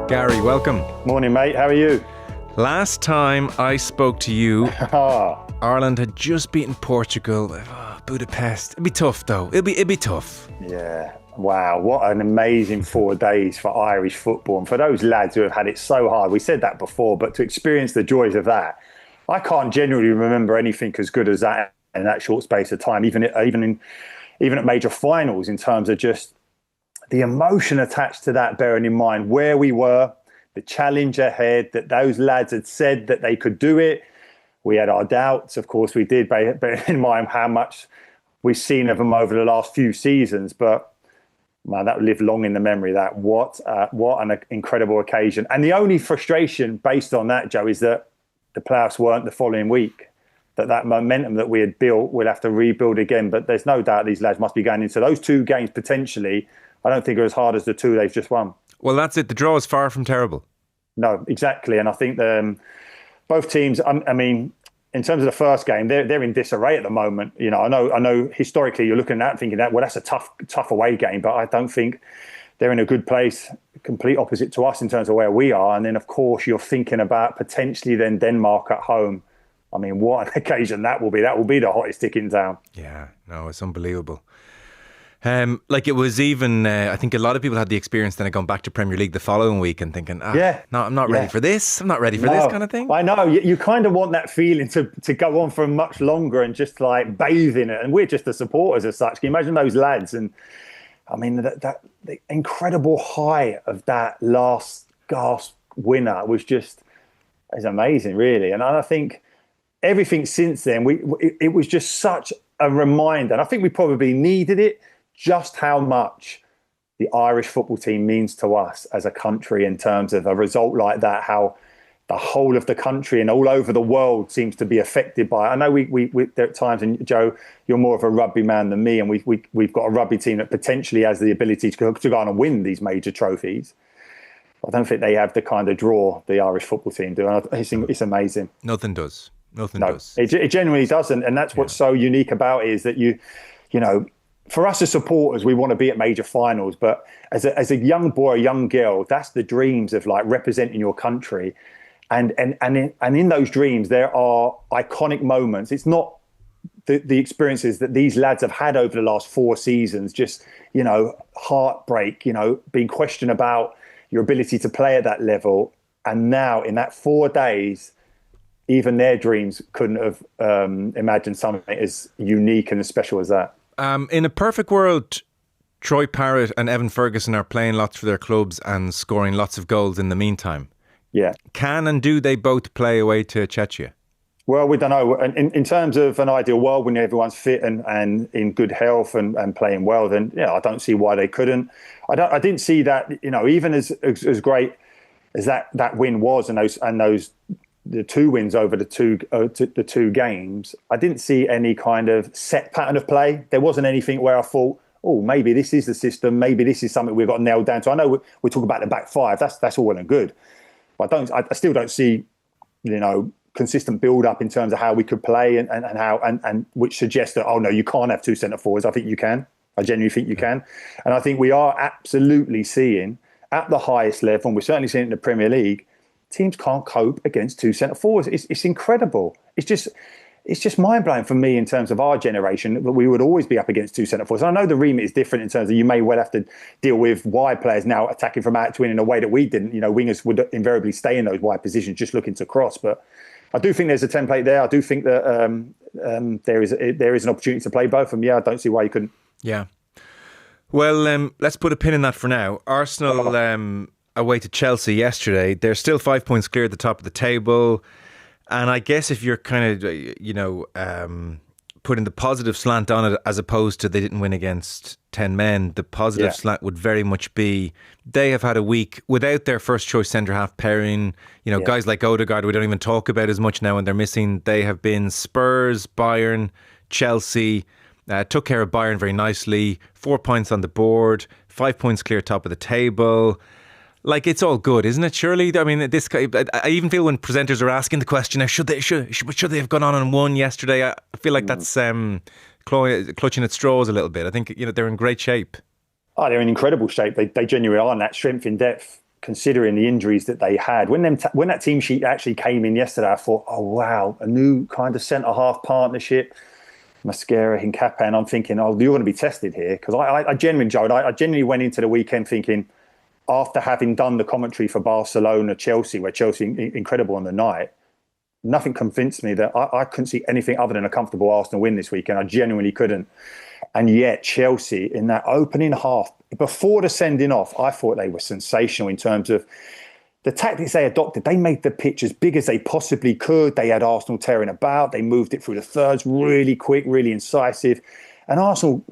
Gary, welcome. Morning, mate. How are you? Last time I spoke to you, Ah, Ireland had just beaten Portugal. Budapest. It'd be tough, though. It'd be tough. yeah. Wow, what an amazing 4 days for Irish football. And for those lads who have had it so hard, we said that before, but to experience the joys of that, I can't genuinely remember anything as good as that in that short space of time, even at major finals, in terms of just the emotion attached to that, bearing in mind where we were, the challenge ahead, that those lads had said that they could do it. We had our doubts, of course we did, bearing in mind how much we've seen of them over the last few seasons. But man, that will live long in the memory. That what an incredible occasion. And the only frustration based on that, Joe, is that the playoffs weren't the following week. That momentum that we had built, we'll have to rebuild again. But there's no doubt these lads must be going into those two games potentially. I don't think are as hard as the two they've just won. Well, that's it. The draw is far from terrible. No, exactly. And I think both teams, I mean, in terms of the first game, they're in disarray at the moment. You know, I know historically you're looking at that and thinking that, well, that's a tough away game, but I don't think they're in a good place, complete opposite to us in terms of where we are. And then, of course, you're thinking about potentially then Denmark at home. I mean, what an occasion that will be. That will be the hottest ticket in town. Yeah, no, it's unbelievable. Like it was even, I think a lot of people had the experience then of going back to Premier League the following week and thinking, no, I'm not ready for this. I'm not ready for this kind of thing. I know. You kind of want that feeling to go on for much longer and just like bathe in it. And we're just the supporters as such. Can you imagine those lads? And I mean, the incredible high of that last gasp winner was just is amazing, really. And I think everything since then, it was just such a reminder. And I think we probably needed it. Just how much the Irish football team means to us as a country in terms of a result like that, how the whole of the country and all over the world seems to be affected by it. I know we there are times, and Joe, you're more of a rugby man than me, and we've got a rugby team that potentially has the ability to go on and win these major trophies. I don't think they have the kind of draw the Irish football team do. And it's amazing. Nothing does. It genuinely doesn't. And that's what's so unique about it, is that you know, for us as supporters, we want to be at major finals, but as a young boy, a young girl, that's the dreams of like representing your country, and in those dreams there are iconic moments. It's not the experiences that these lads have had over the last 4 seasons, just, you know, heartbreak, you know, being questioned about your ability to play at that level, and now in that 4 days, even their dreams couldn't have imagined something as unique and as special as that. In a perfect world, Troy Parrott and Evan Ferguson are playing lots for their clubs and scoring lots of goals in the meantime. Yeah. Can and do they both play away to Czechia? Well, we don't know. In terms of an ideal world, when everyone's fit and in good health and playing well, then yeah, I don't see why they couldn't. I didn't see that, you know, even as great as that win was, and those the 2 wins over the two games, I didn't see any kind of set pattern of play. There wasn't anything where I thought, oh, maybe this is the system, maybe this is something we've got nailed down to. I know we talk about the back five, that's all well and good, but I still don't see, you know, consistent build up in terms of how we could play and which suggests that, oh no, you can't have 2 centre forwards. I think you can. I genuinely think you can. And I think we are absolutely seeing at the highest level, and we're certainly seeing it in the Premier League, teams can't cope against 2 centre forwards. It's incredible. It's just mind blowing for me in terms of our generation that we would always be up against 2 centre forwards. And I know the remit is different in terms of you may well have to deal with wide players now attacking from out to in a way that we didn't. You know, wingers would invariably stay in those wide positions, just looking to cross. But I do think there's a template there. I do think that there is an opportunity to play both of them. Yeah, I don't see why you couldn't. Yeah. Well, let's put a pin in that for now. Arsenal away to Chelsea yesterday. They're still 5 points clear at the top of the table. And I guess if you're kind of, you know, putting the positive slant on it as opposed to they didn't win against 10 men, the positive slant would very much be they have had a week without their first choice centre-half pairing. You know, guys like Odegaard we don't even talk about as much now and they're missing. They have been Spurs, Bayern, Chelsea. Took care of Bayern very nicely. 4 points on the board. 5 points clear top of the table. Like, it's all good, isn't it? Surely, I mean, I even feel when presenters are asking the question, should they have gone on and won yesterday? I feel like that's clutching at straws a little bit. I think, you know, they're in great shape. Oh, they're in incredible shape. They genuinely are, and that strength in depth considering the injuries that they had. When that team sheet actually came in yesterday, I thought, oh, wow, a new kind of centre-half partnership, Mosquera, Hincapié, and I'm thinking, oh, you're going to be tested here. Because I genuinely went into the weekend thinking, after having done the commentary for Barcelona, Chelsea, where Chelsea incredible on the night, nothing convinced me that I couldn't see anything other than a comfortable Arsenal win this weekend. I genuinely couldn't. And yet Chelsea, in that opening half, before the sending off, I thought they were sensational in terms of the tactics they adopted. They made the pitch as big as they possibly could. They had Arsenal tearing about. They moved it through the thirds really quick, really incisive. And Arsenal,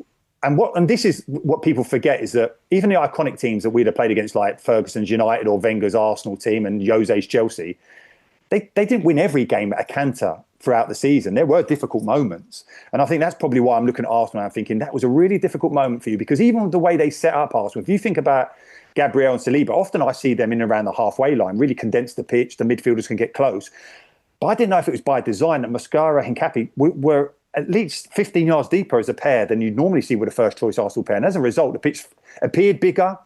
and this is what people forget, is that even the iconic teams that we'd have played against, like Ferguson's United or Wenger's Arsenal team and Jose's Chelsea, they didn't win every game at a canter throughout the season. There were difficult moments. And I think that's probably why I'm looking at Arsenal and I'm thinking that was a really difficult moment for you, because even the way they set up Arsenal, if you think about Gabriel and Saliba, often I see them in and around the halfway line, really condense the pitch, the midfielders can get close. But I didn't know if it was by design that Mosquera and Hincapié were at least 15 yards deeper as a pair than you'd normally see with a first choice Arsenal pair. And as a result, the pitch appeared bigger.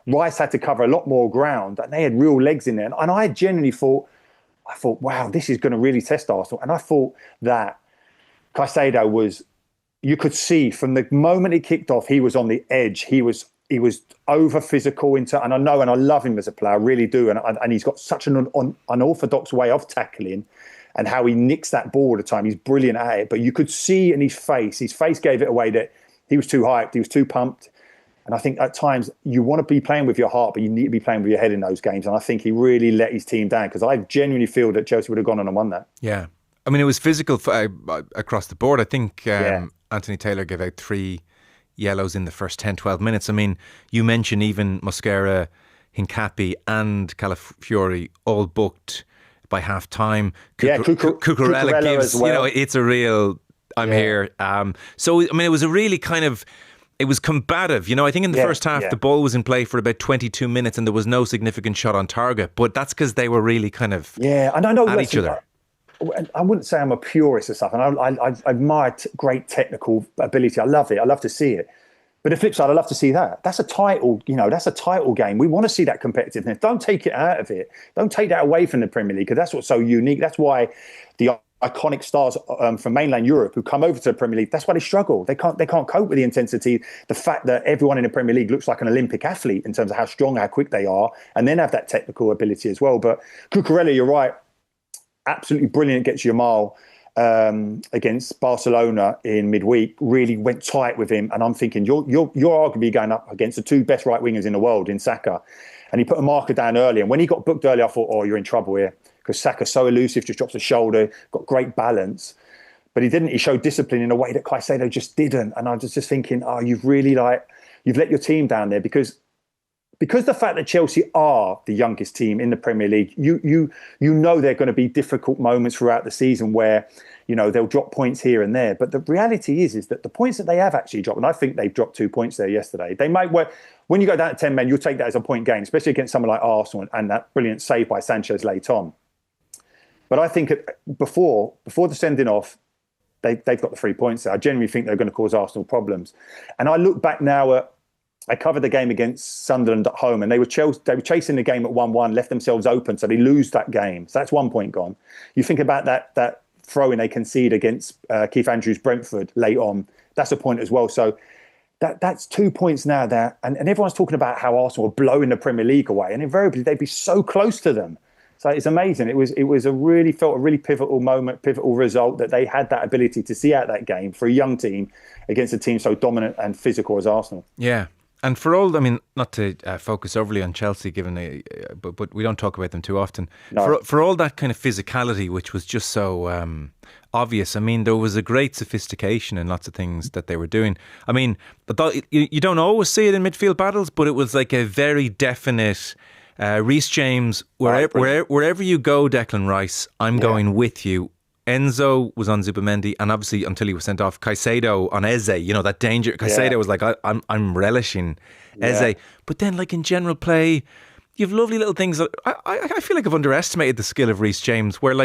Rice had to cover a lot more ground and they had real legs in there. And I genuinely thought, wow, this is going to really test Arsenal. And I thought that Caicedo was, you could see from the moment he kicked off, he was on the edge. He was over physical and I know, and I love him as a player, I really do. And he's got such an unorthodox way of tackling and how he nicks that ball all the time. He's brilliant at it. But you could see in his face gave it away that he was too hyped, he was too pumped. And I think at times you want to be playing with your heart, but you need to be playing with your head in those games. And I think he really let his team down, because I genuinely feel that Chelsea would have gone on and won that. Yeah. I mean, it was physical across the board. I think Anthony Taylor gave out 3 yellows in the first 10, 12 minutes. I mean, you mentioned even Mosquera, Hincapié and Calafiori all booked by half time. Cucurella gives, as well. It's a real, I'm here. So, I mean, it was a really kind of, it was combative. I think in the first half, the ball was in play for about 22 minutes and there was no significant shot on target. But that's because they were really kind of and I know at each other. I wouldn't say I'm a purist or stuff. And I admire great technical ability. I love it. I love to see it. But the flip side, I love to see that. That's a title, that's a title game. We want to see that competitiveness. Don't take it out of it. Don't take that away from the Premier League, because that's what's so unique. That's why the iconic stars from mainland Europe who come over to the Premier League, that's why they struggle. They can't cope with the intensity, the fact that everyone in the Premier League looks like an Olympic athlete in terms of how strong, how quick they are, and then have that technical ability as well. But Cucurella, you're right, absolutely brilliant, gets you a mile against Barcelona in midweek, really went tight with him. And I'm thinking, you're arguably going up against the 2 best right wingers in the world in Saka. And he put a marker down early. And when he got booked early, I thought, oh, you're in trouble here. Because Saka's so elusive, just drops the shoulder, got great balance. But he didn't. He showed discipline in a way that Caicedo just didn't. And I was just thinking, oh, you've really you've let your team down there, because the fact that Chelsea are the youngest team in the Premier League, you know there are going to be difficult moments throughout the season where, they'll drop points here and there. But the reality is that the points that they have actually dropped, and I think they've dropped 2 points there yesterday, they might, when you go down to 10 men, you'll take that as a point gain, especially against someone like Arsenal and that brilliant save by Sanchez late on. But I think before the sending off, they've got the 3 points there. I genuinely think they're going to cause Arsenal problems. And I look back now at, I covered the game against Sunderland at home, and they were chasing the game at 1-1, left themselves open, so they lose that game. So that's 1 point gone. You think about that throw-in they concede against Keith Andrews' Brentford late on. That's a point as well. So that's 2 points now there. And everyone's talking about how Arsenal are blowing the Premier League away, and invariably they'd be so close to them. So it's amazing. It was a really pivotal moment, pivotal result, that they had that ability to see out that game for a young team against a team so dominant and physical as Arsenal. Yeah. And for all, I mean, not to focus overly on Chelsea, but we don't talk about them too often. No. For all that kind of physicality, which was just so obvious. I mean, there was a great sophistication in lots of things that they were doing. I mean, you don't always see it in midfield battles, but it was like a very definite. Reece James, wherever you go, Declan Rice, I'm going with you. Enzo was on Zubamendi, and obviously until he was sent off, Caicedo on Eze. That danger. Caicedo was like, I'm relishing Eze. But then, like in general play, you have lovely little things. I feel like I've underestimated the skill of Reece James. Where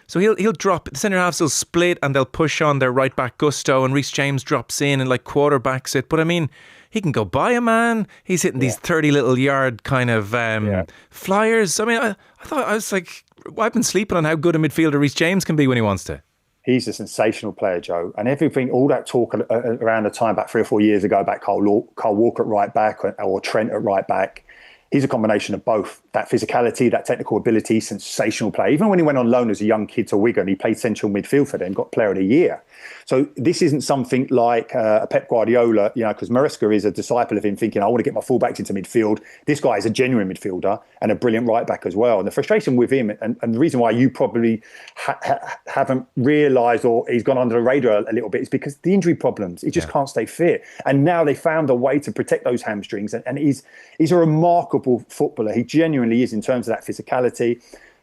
so he'll drop, the centre halves will split and they'll push on their right back Gusto, and Reece James drops in and quarterbacks it. But I mean, He can go by a man. He's hitting these 30 little yard kind of flyers. I mean, I thought, I was like, I've been sleeping on how good a midfielder Reece James can be when he wants to. He's a sensational player, Joe. And everything, all that talk around the time back 3 or 4 years ago about Carl Walker at right back or Trent at right back, he's a combination of both. That physicality, that technical ability, sensational play. Even when he went on loan as a young kid to Wigan, he played central midfield for them, got player of the year. So this isn't something like a Pep Guardiola, because Maresca is a disciple of him thinking, I want to get my fullbacks into midfield. This guy is a genuine midfielder and a brilliant right back as well. And the frustration with him, and the reason why you probably haven't realised or he's gone under the radar a little bit, is because the injury problems. He just can't stay fit. And now they found a way to protect those hamstrings. And he's a remarkable footballer. He genuinely is in terms of that physicality.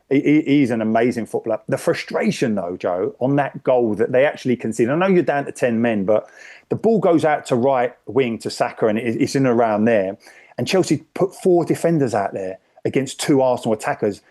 He's an amazing footballer. The frustration, though, Joe, on that goal that they actually conceded. I know you're down to 10 men, but the ball goes out to right wing to Saka, and it's in and around there. And Chelsea put 4 defenders out there against 2 Arsenal attackers.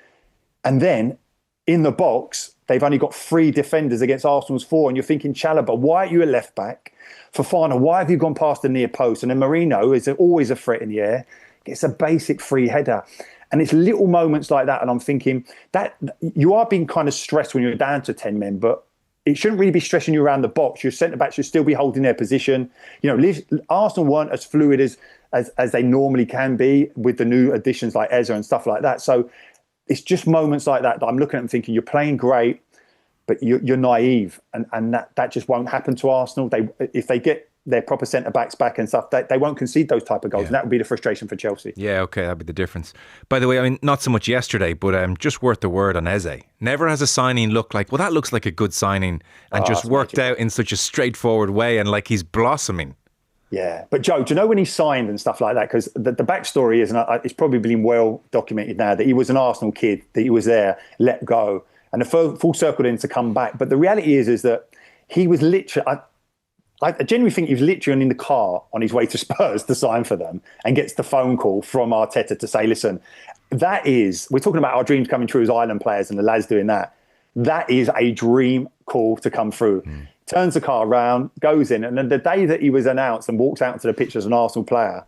And then in the box, they've only got 3 defenders against Arsenal's 4. And you're thinking, Chalobah, why are you a left back? Fofana, why have you gone past the near post? And then Marino is always a threat in the air. Gets a basic free header. And it's little moments like that. And I'm thinking that you are being kind of stressed when you're down to 10 men, but it shouldn't really be stressing you around the box. Your centre-backs should still be holding their position. Arsenal weren't as fluid as they normally can be with the new additions like Eza and stuff like that. So it's just moments like that I'm looking at and thinking, you're playing great, but you're naive. And that just won't happen to Arsenal. If they get their proper centre-backs back and stuff, they won't concede those type of goals. And that would be the frustration for Chelsea. Yeah, okay, that'd be the difference. By the way, I mean, not so much yesterday, but just worth the word on Eze. Never has a signing looked like, well, that looks like a good signing, and just worked out in such a straightforward way, and like he's blossoming. Yeah, but Joe, do you know when he signed and stuff like that? Because the backstory is, and it's probably been well documented now, that he was an Arsenal kid, that he was there, let go, and the full circle then to come back. But the reality is that he was literally... I genuinely think he was literally in the car on his way to Spurs to sign for them, and gets the phone call from Arteta to say, listen, we're talking about our dreams coming true as Ireland players and the lads doing that. That is a dream call to come through. Turns the car around, goes in, and then the day that he was announced and walks out into the pitch as an Arsenal player,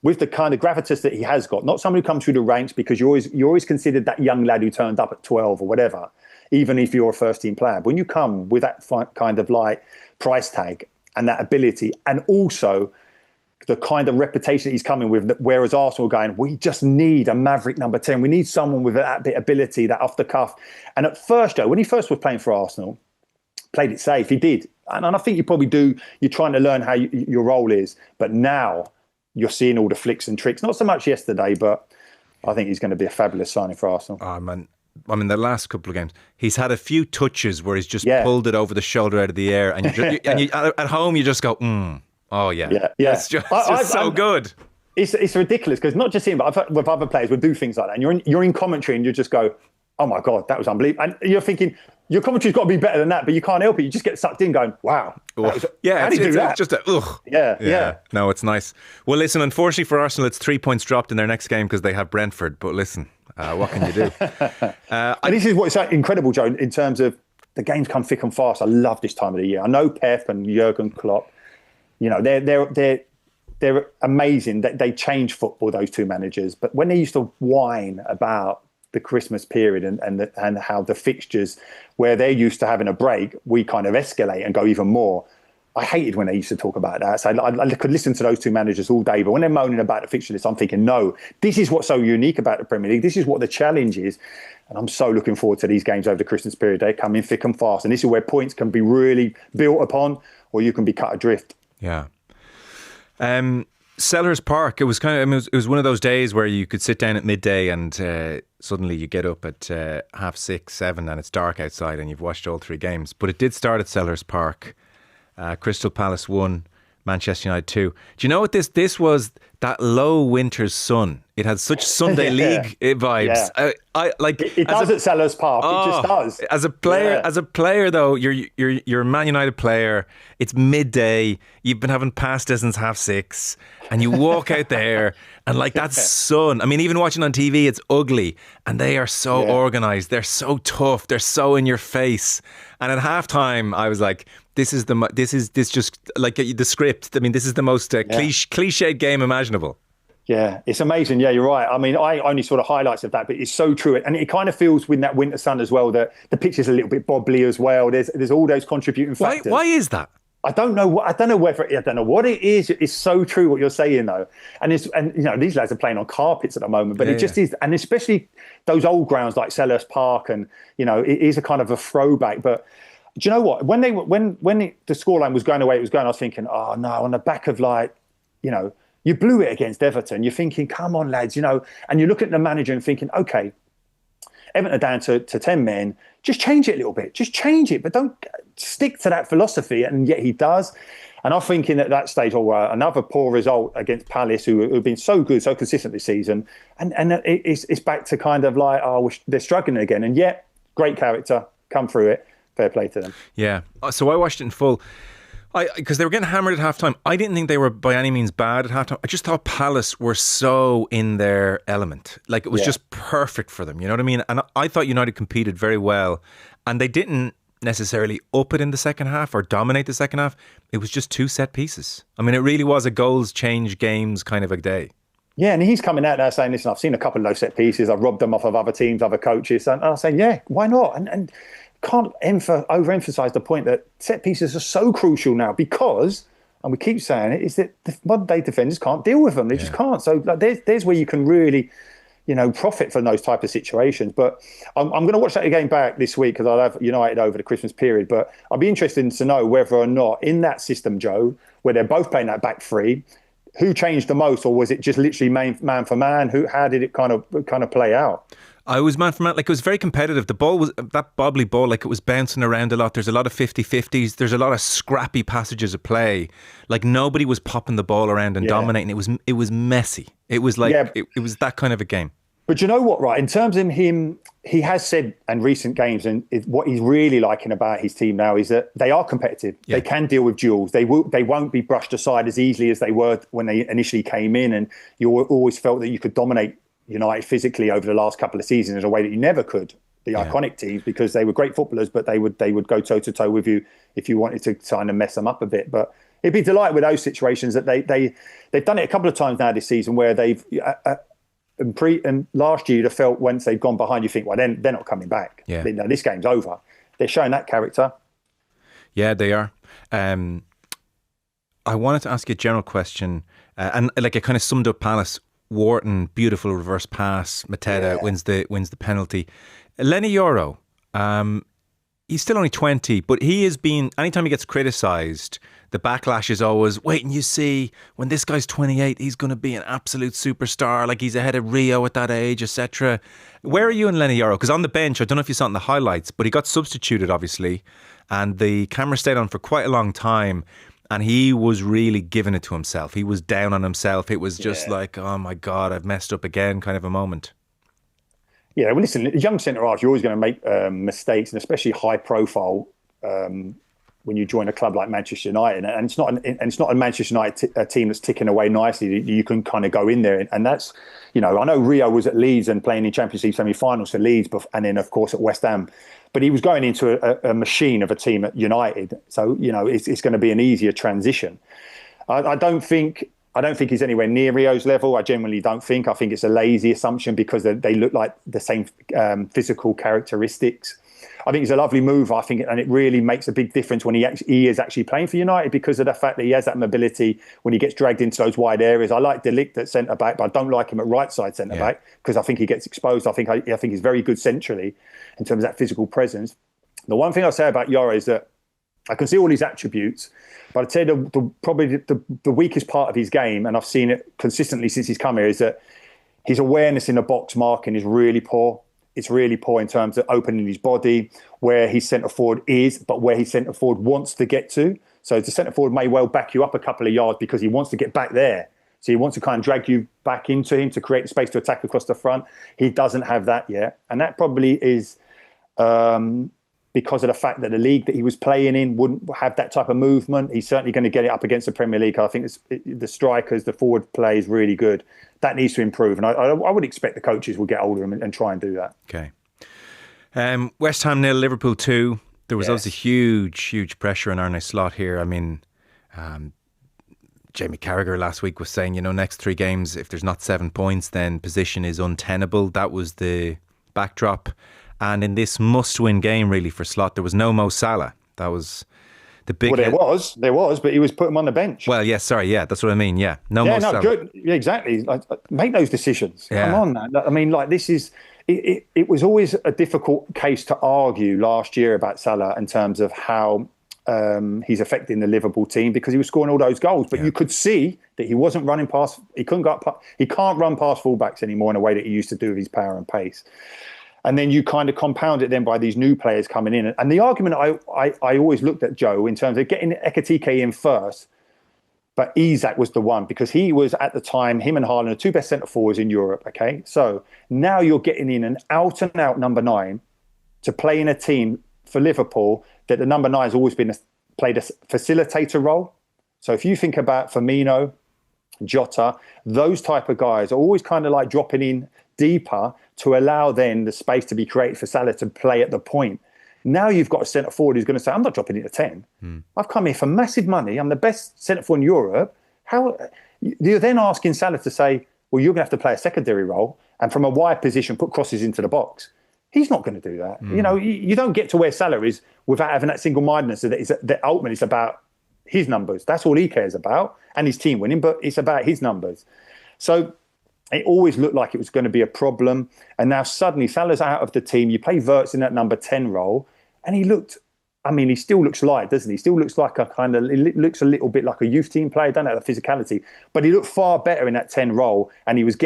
with the kind of gravitas that he has got, not somebody who comes through the ranks, because you're always considered that young lad who turned up at 12 or whatever, even if you're a first team player. But when you come with that kind of like price tag and that ability, and also the kind of reputation that he's coming with, whereas Arsenal are going, we just need a maverick number 10. We need someone with that bit of ability, that off the cuff. And at first, Joe, when he first was playing for Arsenal, played it safe, he did. And I think you probably do, you're trying to learn how your role is. But now you're seeing all the flicks and tricks. Not so much yesterday, but I think he's going to be a fabulous signing for Arsenal. Oh, man. I mean, the last couple of games, he's had a few touches where he's just pulled it over the shoulder out of the air, and at home you just go, oh yeah. It's just so good. It's ridiculous, because not just him, but with other players would do things like that, and you're in commentary and you just go, oh my God, that was unbelievable, and you're thinking your commentary's got to be better than that, but you can't help it. You just get sucked in, going, wow. How do you do that? It's just a ugh. Yeah. No, it's nice. Well, listen, unfortunately for Arsenal, it's 3 points dropped in their next game because they have Brentford. But listen. What can you do? And this is what's incredible, Joe, in terms of the games come thick and fast. I love this time of the year. I know Pep and Jurgen Klopp, they're amazing. They change football, those two managers. But when they used to whine about the Christmas period and how the fixtures, where they're used to having a break, we kind of escalate and go even more. I hated when they used to talk about that. So I could listen to those two managers all day. But when they're moaning about the fixture list, I'm thinking, no, this is what's so unique about the Premier League. This is what the challenge is. And I'm so looking forward to these games over the Christmas period. They come in thick and fast. And this is where points can be really built upon, or you can be cut adrift. Yeah. Sellers Park, it was one of those days where you could sit down at midday and suddenly you get up at 6:30, 7 and it's dark outside and you've watched all 3 games. But it did start at Sellers Park. Crystal Palace 1, Manchester United 2. Do you know what this was? That low winter's sun. It had such Sunday League vibes. It does at Sellers Park. It just does. As a player though, you're a Man United player. It's midday. You've been having pasta since 6:30, and you walk out there and like that sun. I mean, even watching on TV, it's ugly, and they are so organised. They're so tough. They're so in your face. And at halftime, I was like, This just like the script. I mean, this is the most cliched game imaginable. Yeah, it's amazing. Yeah, you're right. I mean, I only saw the highlights of that, but it's so true. And it kind of feels with that winter sun as well that the pitch is a little bit bobbly as well. There's all those contributing factors. Why is that? I don't know what it is. It's so true what you're saying though. And these lads are playing on carpets at the moment, but it just is. And especially those old grounds like Selhurst Park, and it is a kind of a throwback. But do you know what? When the scoreline was going the way it was going, I was thinking, oh no, on the back of you blew it against Everton. You're thinking, come on, lads, and you look at the manager and thinking, okay, Everton are down to 10 men. Just change it a little bit. Just change it, but don't stick to that philosophy. And yet he does. And I'm thinking at that stage, another poor result against Palace, who have been so good, so consistent this season. And it's back to kind of like, they're struggling again. And yet, great character, come through it. Fair play to them. Yeah. So I watched it in full. Because they were getting hammered at halftime. I didn't think they were by any means bad at halftime. I just thought Palace were so in their element. Like, it was just perfect for them. You know what I mean? And I thought United competed very well. And they didn't necessarily up it in the second half or dominate the second half. It was just 2 set pieces. I mean, it really was a goals change games kind of a day. Yeah, and he's coming out there saying, listen, I've seen a couple of those set pieces. I've robbed them off of other teams, other coaches. And I'm saying, yeah, why not? And can't overemphasize the point that set pieces are so crucial now because, and we keep saying it, is that the modern day defenders can't deal with them. They just can't. So there's where you can really, profit from those type of situations. But I'm going to watch that again back this week because I'll have United over the Christmas period. But I'd be interested to know whether or not in that system, Joe, where they're both playing that back three, who changed the most, or was it just literally man for man? How did it kind of play out? I was man for man. Like, it was very competitive. The ball was that bobbly ball, like it was bouncing around a lot. There's a lot of 50-50s. There's a lot of scrappy passages of play. Like, nobody was popping the ball around and dominating. It was messy. It was like it was that kind of a game. But you know what, right? In terms of him, he has said in recent games, and what he's really liking about his team now is that they are competitive. Yeah. They can deal with duels. They won't be brushed aside as easily as they were when they initially came in. And you always felt that you could dominate United physically over the last couple of seasons in a way that you never could. The iconic teams, because they were great footballers, but they would go toe to toe with you if you wanted to kind of mess them up a bit. But it'd be delighted with those situations that they've done it a couple of times now this season where they've. And last year, you'd have felt once they've gone behind, you think, well, then they're not coming back. Yeah. This game's over. They're showing that character. Yeah, they are. I wanted to ask you a general question, and like it kind of summed up Palace. Wharton, beautiful reverse pass. Mateta wins the penalty. Lenny Yoro, he's still only 20, but he has been, anytime he gets criticised, the backlash is always, wait and you see, when this guy's 28, he's going to be an absolute superstar, like he's ahead of Rio at that age, etc. Where are you in Lenny Yoro? Because on the bench, I don't know if you saw it in the highlights, but he got substituted, obviously, and the camera stayed on for quite a long time. And he was really giving it to himself. He was down on himself. It was just like, oh my God, I've messed up again kind of a moment. Yeah, well, listen, young centre-halves, you're always going to make mistakes, and especially high profile when you join a club like Manchester United. And it's not a Manchester United team that's ticking away nicely. You can kind of go in there. And that's, I know Rio was at Leeds and playing in Champions League semi-finals for Leeds, and then, of course, at West Ham. But he was going into a machine of a team at United, so it's going to be an easier transition. I don't think he's anywhere near Rio's level. I genuinely don't think. I think it's a lazy assumption because they look like the same physical characteristics. I think it's a lovely move. I think, and it really makes a big difference when he is actually playing for United because of the fact that he has that mobility when he gets dragged into those wide areas. I like De Ligt at centre back, but I don't like him at right side centre back because I think he gets exposed. I think he's very good centrally in terms of that physical presence. The one thing I'll say about Yoro is that I can see all his attributes, but I'd say probably the weakest part of his game, and I've seen it consistently since he's come here, is that his awareness in the box marking is really poor. It's really poor in terms of opening his body, where his centre forward is, but where his centre forward wants to get to. So the centre forward may well back you up a couple of yards because he wants to get back there. So he wants to kind of drag you back into him to create space to attack across the front. He doesn't have that yet. And that probably is because of the fact that the league that he was playing in wouldn't have that type of movement. He's certainly going to get it up against the Premier League. I think the strikers, the forward play is really good. That needs to improve. And I would expect the coaches will get older and try and do that. Okay. West Ham 0, Liverpool 2. There was obviously huge pressure on Arne Slot here. I mean, Jamie Carragher last week was saying, next 3 games, if there's not 7 points, then position is untenable. That was the backdrop. And in this must-win game, really, for Slot, there was no Mo Salah. That was the big... Well, there was, but he was put him on the bench. Well, yes, sorry, yeah, that's what I mean, yeah. Mo Salah. Good. Yeah, exactly. Make those decisions. Yeah. Come on, man. I mean, this is... It was always a difficult case to argue last year about Salah in terms of how he's affecting the Liverpool team, because he was scoring all those goals. But you could see that he wasn't running past... He can't run past fullbacks anymore in a way that he used to do with his power and pace. And then you kind of compound it then by these new players coming in. And the argument I always looked at, Joe, in terms of getting Ekitike in first, but Isak was the one, because he was at the time, him and Haaland, the 2 best centre forwards in Europe. Okay, so now you're getting in an out and out number 9 to play in a team for Liverpool that the number 9 has always played a facilitator role. So if you think about Firmino, Jota, those type of guys are always kind of like dropping in deeper to allow then the space to be created for Salah to play at the point. Now you've got a centre forward who's going to say, I'm not dropping it to 10. I've come here for massive money. I'm the best centre forward in Europe. How you're then asking Salah to say, well, you're going to have to play a secondary role and from a wide position put crosses into the box. He's not going to do that. You don't get to where Salah is without having that single-mindedness that ultimately it's about his numbers. That's all he cares about, and his team winning, but it's about his numbers. So it always looked like it was going to be a problem. And now suddenly Salah's out of the team. You play Havertz in that number 10 role. And he still looks light, doesn't he? He still looks like it looks a little bit like a youth team player. Don't have the physicality. But he looked far better in that 10 role. And he was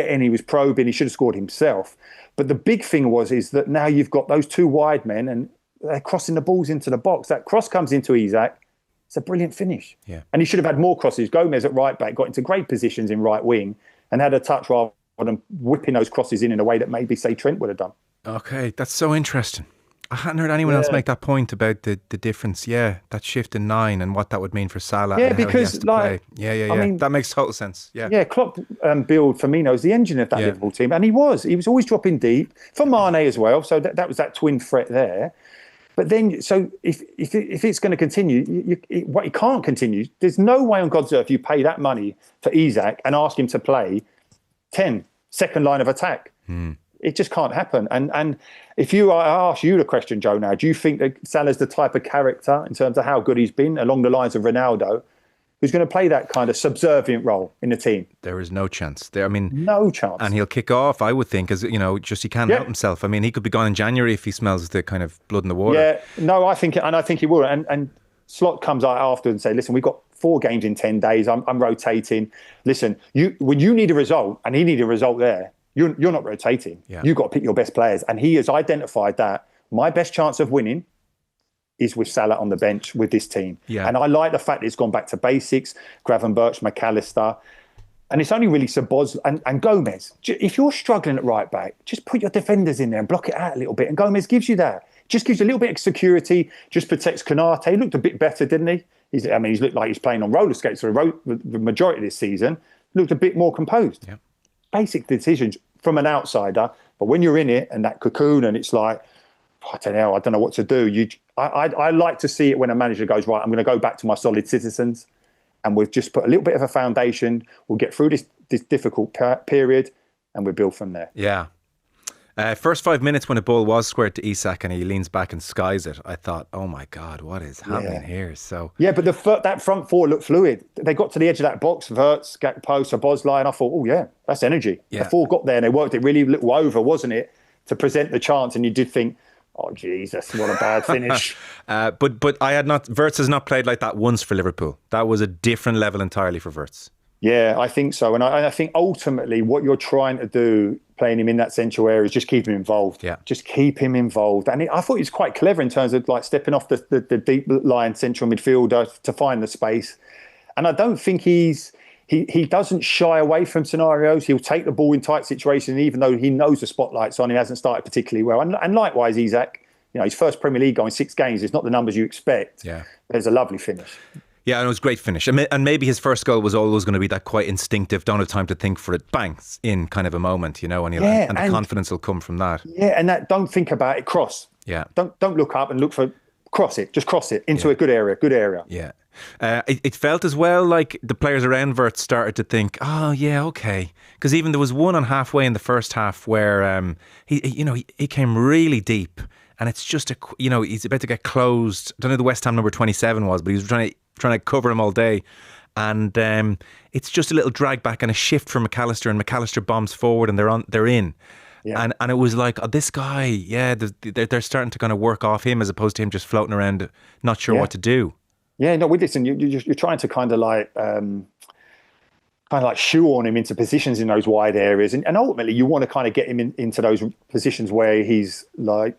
probing. He should have scored himself. But the big thing is that now you've got those 2 wide men and they're crossing the balls into the box. That cross comes into Isak. It's a brilliant finish. Yeah. And he should have had more crosses. Gomez at right back got into great positions in right wing and had a touch rather than whipping those crosses in a way that maybe, say, Trent would have done. Okay, that's so interesting. I hadn't heard anyone else make that point about the difference. Yeah, that shift in 9 and what that would mean for Salah. Yeah, because I mean, that makes total sense. Yeah, yeah. Klopp billed Firmino as the engine of that Liverpool team, and he was always dropping deep for Mane as well. So that was that twin threat there. But then, so if it's going to continue, it can't continue. There's no way on God's earth you pay that money for Isak and ask him to play 10, second line of attack. It just can't happen. And if I ask you the question, Joe, now, do you think that Salah's the type of character in terms of how good he's been along the lines of Ronaldo, who's going to play that kind of subservient role in the team? There is no chance. No chance. And he'll kick off, I would think, as just he can't help himself. I mean, he could be gone in January if he smells the kind of blood in the water. Yeah, no, I think he will. And Slot comes out after and say, listen, we've got 4 games in 10 days. I'm rotating. Listen, when you need a result and he need a result there, you're not rotating. Yeah. You've got to pick your best players. And he has identified that my best chance of winning is with Salah on the bench with this team. Yeah. And I like the fact that it's gone back to basics, Gravenberch, McAllister. And it's only really Sabozz and Gomez. If you're struggling at right back, just put your defenders in there and block it out a little bit. And Gomez gives you that. Just gives you a little bit of security, just protects Konate. He looked a bit better, didn't he? He's looked like he's playing on roller skates for the majority of this season. Looked a bit more composed. Yeah. Basic decisions from an outsider. But when you're in it and that cocoon and it's like, I don't know what to do. I like to see it when a manager goes, right, I'm going to go back to my solid citizens and we've just put a little bit of a foundation. We'll get through this difficult period and we'll build from there. Yeah. First 5 minutes when a ball was squared to Isak and he leans back and skies it, I thought, oh my God, what is happening here? So yeah, but that front four looked fluid. They got to the edge of that box, Havertz, Gakpo, Sabozz, and I thought, oh yeah, that's energy. Yeah. The four got there and they worked it really little over, wasn't it, to present the chance? And you did think, oh Jesus, what a bad finish. But Havertz has not played like that once for Liverpool. That was a different level entirely for Havertz. Yeah, I think so. And I think ultimately what you're trying to do, playing him in that central area, is just keep him involved. Yeah. Just keep him involved. And I thought he was quite clever in terms of like stepping off the deep line central midfielder to find the space. And I don't think he doesn't shy away from scenarios. He'll take the ball in tight situations, even though he knows the spotlight's on. He hasn't started particularly well. And likewise, Isak, his first Premier League goal in 6 games is not the numbers you expect. Yeah. There's a lovely finish. Yeah, and it was a great finish. And maybe his first goal was always going to be that quite instinctive, don't have time to think for it, bangs in kind of a moment, and the confidence will come from that. Yeah, and that don't think about it, cross. Yeah. Don't look up and look for just cross it into a good area. Yeah. It felt as well like the players around Wirtz started to think, oh yeah, okay, because even there was one on halfway in the first half where he came really deep, and it's just he's about to get closed. I don't know who the West Ham number 27 was, but he was trying to cover him all day, and it's just a little drag back and a shift for McAllister, and McAllister bombs forward, and they're in. Yeah. And it was like, oh, this guy, yeah, they're starting to kind of work off him as opposed to him just floating around, not sure what to do. Yeah, no, listen, you're trying to kind of like shoehorn him into positions in those wide areas, and ultimately you want to kind of get him into those positions where he's like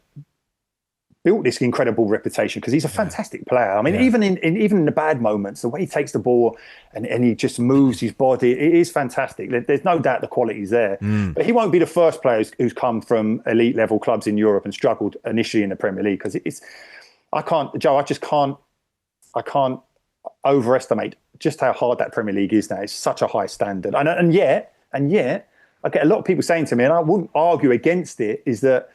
built this incredible reputation, because he's a fantastic player. I mean, even in the bad moments, the way he takes the ball and he just moves his body, it is fantastic. There's no doubt the quality's there. But he won't be the first player who's come from elite level clubs in Europe and struggled initially in the Premier League, because I can't overestimate just how hard that Premier League is now. It's such a high standard. And yet, I get a lot of people saying to me, and I wouldn't argue against it, is that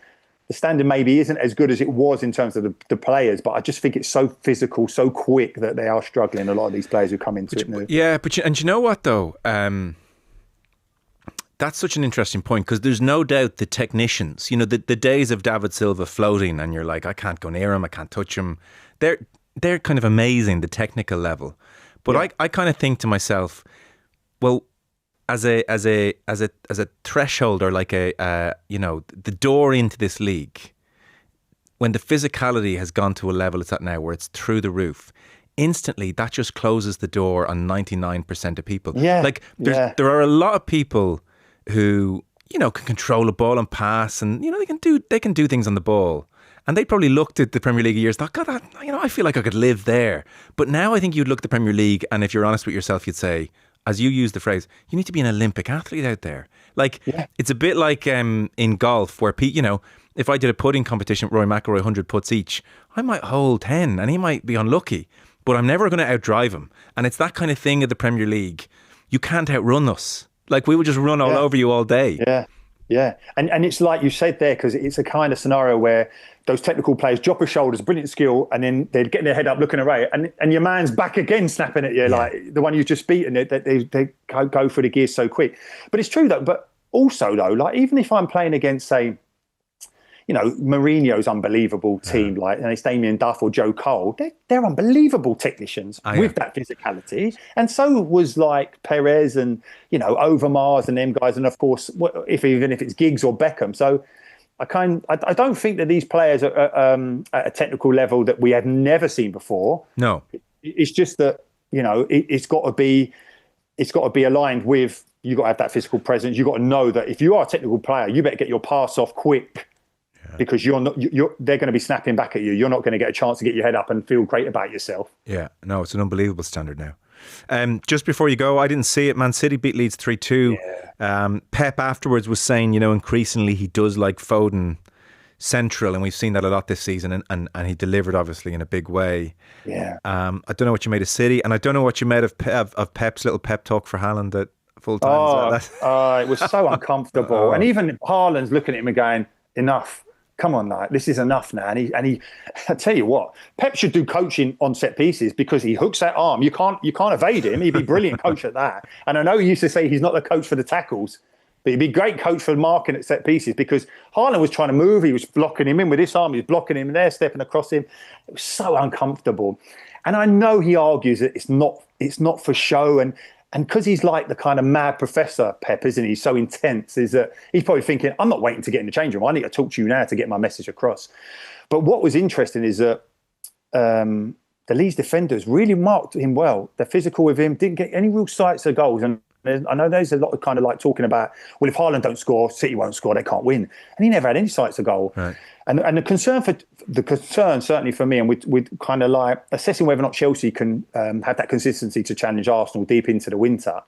the standard maybe isn't as good as it was in terms of the players, but I just think it's so physical, so quick that they are struggling, a lot of these players who come into it now. Yeah, and you know what though? That's such an interesting point, because there's no doubt the technicians, the days of David Silva floating and you're like, I can't go near him, I can't touch him. They're kind of amazing, the technical level. But I kind of think to myself, well, as a threshold, or like the door into this league, when the physicality has gone to a level it's at now where it's through the roof, instantly that just closes the door on 99% of people. Yeah. Like there are a lot of people who, can control a ball and pass, and they can do things on the ball. And they probably looked at the Premier League years, thought, God, I feel like I could live there. But now I think you'd look at the Premier League, and if you're honest with yourself, you'd say, as you use the phrase, you need to be an Olympic athlete out there. Like, it's a bit like in golf, where if I did a putting competition with Rory McIlroy, 100 putts each, I might hold 10 and he might be unlucky, but I'm never going to outdrive him. And it's that kind of thing at the Premier League. You can't outrun us. Like, we would just run all over you all day. Yeah. And it's like you said there, because it's a kind of scenario where those technical players drop his shoulders, brilliant skill, and then they're getting their head up, looking away, and your man's back again, snapping at you, like the one you've just beaten. They go through the gears so quick. But it's true, though. But also, though, like, even if I'm playing against, say, Mourinho's unbelievable team, like it's Damien Duff or Joe Cole, they're unbelievable technicians with that physicality. And so was like Perez and, Overmars and them guys. And of course, even if it's Giggs or Beckham. So I don't think that these players are at a technical level that we have never seen before. No, it's just that, it's got to be aligned with, you've got to have that physical presence. You've got to know that if you are a technical player, you better get your pass off quick. Because they're going to be snapping back at you. You're not going to get a chance to get your head up and feel great about yourself. Yeah, no, it's an unbelievable standard now. Just before you go, I didn't see it. Man City beat Leeds 3-2. Yeah. Pep afterwards was saying, increasingly he does like Foden central, and we've seen that a lot this season, and he delivered obviously in a big way. Yeah. I don't know what you made of City, and I don't know what you made of Pep's little pep talk for Haaland at full time. It was so uncomfortable. And even Haaland's looking at him and going, enough. Come on, like, this is enough now. And he, I tell you what, Pep should do coaching on set pieces, because he hooks that arm. You can't evade him. He'd be a brilliant coach at that. And I know he used to say he's not the coach for the tackles, but he'd be a great coach for marking at set pieces, because Haaland was trying to move. He was blocking him in with this arm. He was blocking him there, stepping across him. It was so uncomfortable. And I know he argues that it's not for show. And because he's like the kind of mad professor, Pep, isn't he? He's so intense, is that he's probably thinking, I'm not waiting to get in the change room. I need to talk to you now to get my message across. But what was interesting is that the Leeds defenders really marked him well. They're physical with him, didn't get any real sights of goals. And I know there's a lot of kind of like talking about, well, if Haaland don't score, City won't score, they can't win. And he never had any sights of goal. Right. And the concern certainly for me, and with kind of like assessing whether or not Chelsea can have that consistency to challenge Arsenal deep into the winter,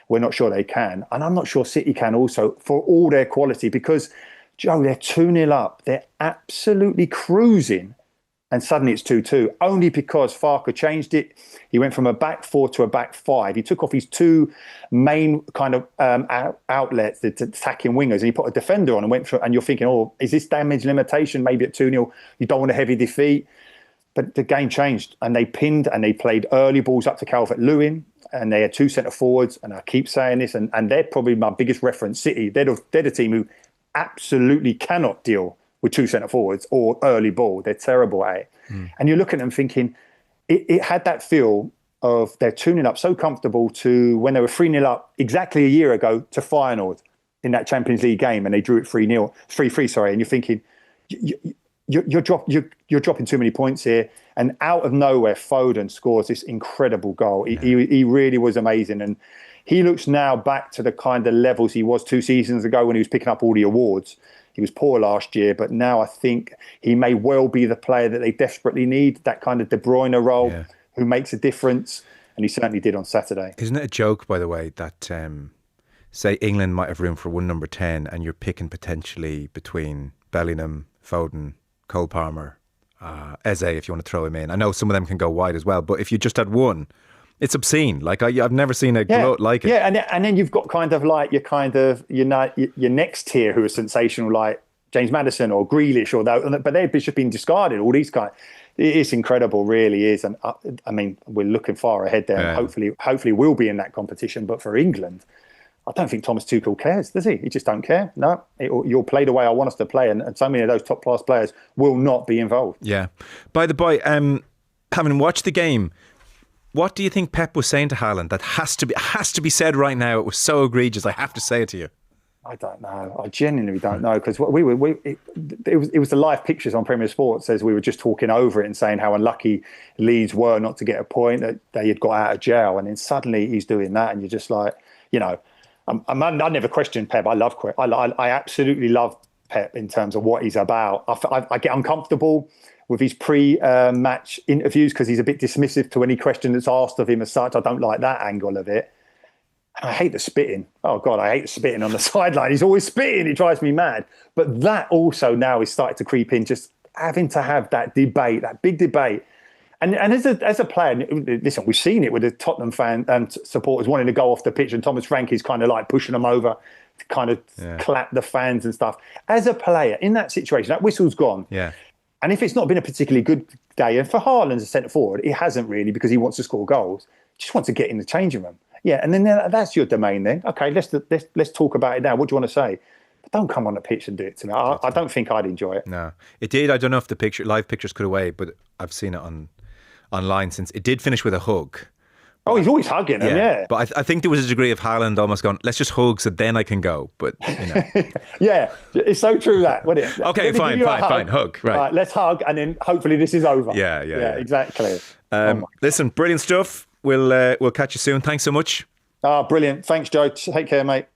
we're not sure they can. And I'm not sure City can also, for all their quality, because, Joe, they're 2-0 up. They're absolutely cruising. And suddenly it's 2-2, only because Farke changed it. He went from a back four to a back five. He took off his two main kind of outlets, the attacking wingers, and he put a defender on and went for. And you're thinking, oh, is this damage limitation? Maybe at 2-0, you don't want a heavy defeat. But the game changed, and they pinned and they played early balls up to Calvert-Lewin, and they had 2 centre forwards. And I keep saying this, and they're probably my biggest reference. City, they're the team who absolutely cannot deal with 2 centre forwards or early ball. They're terrible at it. And you look at them thinking, it had that feel of they're tuning up so comfortable to when they were 3-0 up exactly a year ago to Feyenoord in that Champions League game, and they drew it 3-3, sorry. And you're thinking, you're dropping too many points here. And out of nowhere, Foden scores this incredible goal. He really was amazing. And he looks now back to the kind of levels he was 2 seasons ago when he was picking up all the awards. He was poor last year, but now I think he may well be the player that they desperately need, that kind of De Bruyne role who makes a difference. And he certainly did on Saturday. Isn't it a joke, by the way, that say England might have room for one number 10 and you're picking potentially between Bellingham, Foden, Cole Palmer, Eze, if you want to throw him in. I know some of them can go wide as well, but if you just had one, it's obscene. Like I've never seen a gloat like it. Yeah, and then you've got kind of like your next tier who are sensational, like James Maddison or Grealish, or that, but they've just been discarded. All these guys, it's incredible, really is. And I mean, we're looking far ahead there. Yeah. And hopefully, we'll be in that competition. But for England, I don't think Thomas Tuchel cares, does he? He just don't care. No, you'll play the way I want us to play, and so many of those top class players will not be involved. Yeah. By the by, having watched the game, what do you think Pep was saying to Haaland that has to be said right now? It was so egregious. I have to say it to you. I don't know. I genuinely don't know, because it was the live pictures on Premier Sports as we were just talking over it and saying how unlucky Leeds were not to get a point, that they had got out of jail, and then suddenly he's doing that, and you're just like, I never questioned Pep. I absolutely love Pep in terms of what he's about. I get uncomfortable with his pre-match interviews because he's a bit dismissive to any question that's asked of him as such. I don't like that angle of it. And I hate the spitting. Oh, God, I hate the spitting on the sideline. He's always spitting. It drives me mad. But that also now is starting to creep in, just having to have that debate, that big debate. And as a player, listen, we've seen it with the Tottenham fan and supporters wanting to go off the pitch, and Thomas Frankie's kind of like pushing them over to kind of clap the fans and stuff. As a player in that situation, that whistle's gone. Yeah. And if it's not been a particularly good day, and for Haaland as a centre forward, it hasn't really, because he wants to score goals. Just wants to get in the changing room. Yeah, and then that's your domain then. Okay, let's talk about it now. What do you want to say? But don't come on the pitch and do it to me. I don't think I'd enjoy it. No, it did. I don't know if the live pictures could away, but I've seen it online since. It did finish with a hug. Oh, he's always hugging him, yeah. But I think there was a degree of Haaland almost going, let's just hug so then I can go. But, yeah, it's so true that, wasn't it? Okay, fine, hug. Right, let's hug, and then hopefully this is over. Yeah, exactly. Listen, brilliant stuff. We'll catch you soon. Thanks so much. Brilliant. Thanks, Joe. Take care, mate.